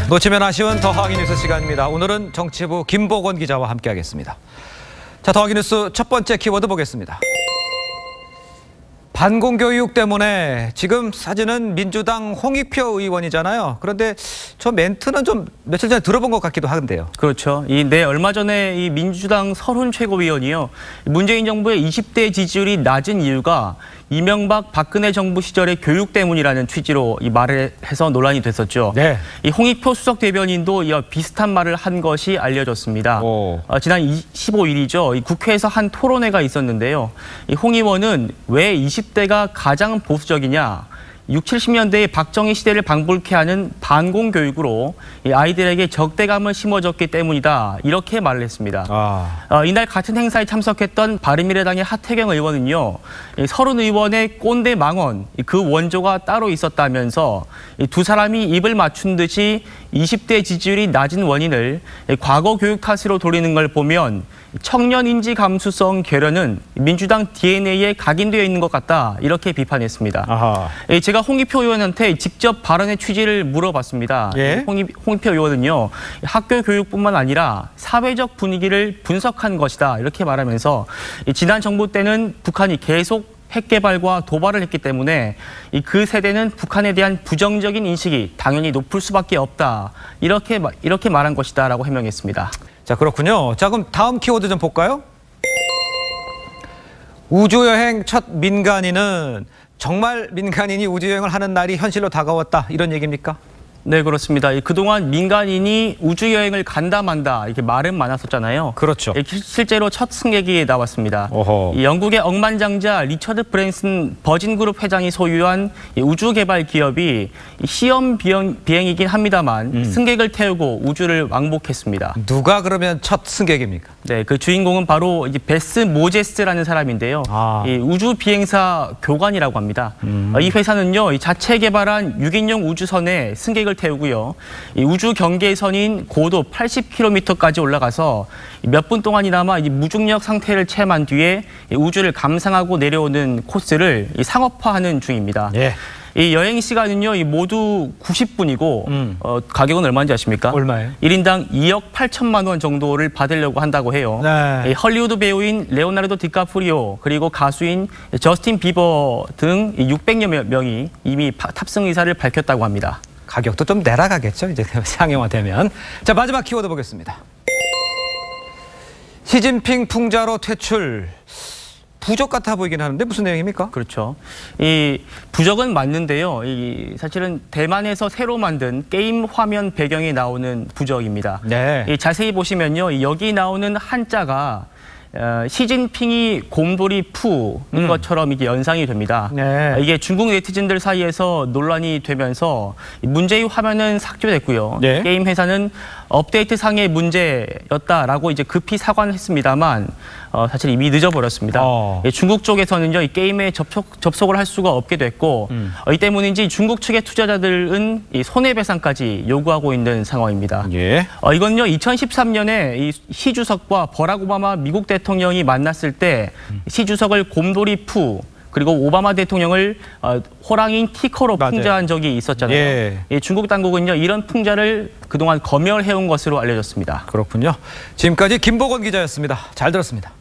놓치면 아쉬운 더하기 뉴스 시간입니다. 오늘은 정치부 김보건 기자와 함께하겠습니다. 자, 더하기 뉴스 첫 번째 키워드 보겠습니다. 반공교육 때문에 지금 사진은 민주당 홍익표 의원이잖아요. 그런데 저 멘트는 좀 며칠 전에 들어본 것 같기도 한데요. 그렇죠. 얼마 전에 이 민주당 설훈 최고위원이요. 문재인 정부의 20대 지지율이 낮은 이유가 이명박 박근혜 정부 시절의 교육 때문이라는 취지로 이 말을 해서 논란이 됐었죠. 네. 이 홍익표 수석 대변인도 비슷한 말을 한 것이 알려졌습니다. 지난 15일이죠. 이 국회에서 한 토론회가 있었는데요. 이 홍 의원은 왜 20대가 가장 보수적이냐? 60, 70년대의 박정희 시대를 방불케 하는 반공교육으로 이 아이들에게 적대감을 심어줬기 때문이다. 이렇게 말을 했습니다. 이날 같은 행사에 참석했던 바른미래당의 하태경 의원은요. 설훈 의원의 꼰대 망언, 그 원조가 따로 있었다면서 두 사람이 입을 맞춘 듯이 20대 지지율이 낮은 원인을 과거 교육 탓으로 돌리는 걸 보면 청년 인지 감수성 괴련은 민주당 DNA에 각인되어 있는 것 같다. 이렇게 비판했습니다. 제가 홍익표 의원한테 직접 발언의 취지를 물어봤습니다. 예? 홍익표 의원은요. 학교 교육뿐만 아니라 사회적 분위기를 분석한 것이다. 이렇게 말하면서 지난 정부 때는 북한이 계속 핵 개발과 도발을 했기 때문에 그 세대는 북한에 대한 부정적인 인식이 당연히 높을 수밖에 없다. 이렇게 말한 것이다라고 해명했습니다. 자, 그렇군요. 자, 그럼 다음 키워드 좀 볼까요? 우주여행 첫 민간인은 정말 민간인이 우주여행을 하는 날이 현실로 다가왔다. 이런 얘기입니까? 네, 그렇습니다. 그동안 민간인이 우주여행을 간다 만다 이렇게 말은 많았었잖아요. 그렇죠. 실제로 첫 승객이 나왔습니다. 이 영국의 억만장자 리처드 브랜슨 버진그룹 회장이 소유한 우주개발 기업이 시험 비행이긴 합니다만 승객을 태우고 우주를 왕복했습니다. 누가 그러면 첫 승객입니까? 네, 그 주인공은 바로 베스 모제스라는 사람인데요. 이 우주 비행사 교관이라고 합니다. 이 회사는요, 자체 개발한 6인용 우주선에 승객을 태우고요. 이 우주 경계선인 고도 80km까지 올라가서 몇 분 동안이나마 무중력 상태를 체험한 뒤에 우주를 감상하고 내려오는 코스를 상업화하는 중입니다. 예. 이 여행 시간은요, 모두 90분이고 가격은 얼마인지 아십니까? 얼마예요? 1인당 2억 8천만 원 정도를 받으려고 한다고 해요. 네. 헐리우드 배우인 레오나르도 디카프리오 그리고 가수인 저스틴 비버 등 600여 명이 이미 탑승 의사를 밝혔다고 합니다. 가격도 좀 내려가겠죠, 이제 상용화되면. 자, 마지막 키워드 보겠습니다. 시진핑 풍자로 퇴출. 부적 같아 보이긴 하는데 무슨 내용입니까? 그렇죠. 이 부적은 맞는데요. 사실은 대만에서 새로 만든 게임 화면 배경에 나오는 부적입니다. 네. 자세히 보시면요, 여기 나오는 한자가 시진핑이 곰돌이 푸인 것처럼 이게 연상이 됩니다. 네. 이게 중국 네티즌들 사이에서 논란이 되면서 문제의 화면은 삭제됐고요. 네. 게임 회사는 업데이트 상의 문제였다라고 급히 사과는 했습니다만 사실 이미 늦어버렸습니다. 중국 쪽에서는요, 이 게임에 접속을 할 수가 없게 됐고 이 때문인지 중국 측의 투자자들은 이 손해배상까지 요구하고 있는 상황입니다. 예. 이건요, 2013년에 이 시 주석과 버락 오바마 미국 대통령이 만났을 때 시 주석을 곰돌이 푸 그리고 오바마 대통령을 호랑이인 티커로 풍자한 적이 있었잖아요. 예. 중국 당국은요, 이런 풍자를 그동안 검열해온 것으로 알려졌습니다. 그렇군요. 지금까지 김보건 기자였습니다. 잘 들었습니다.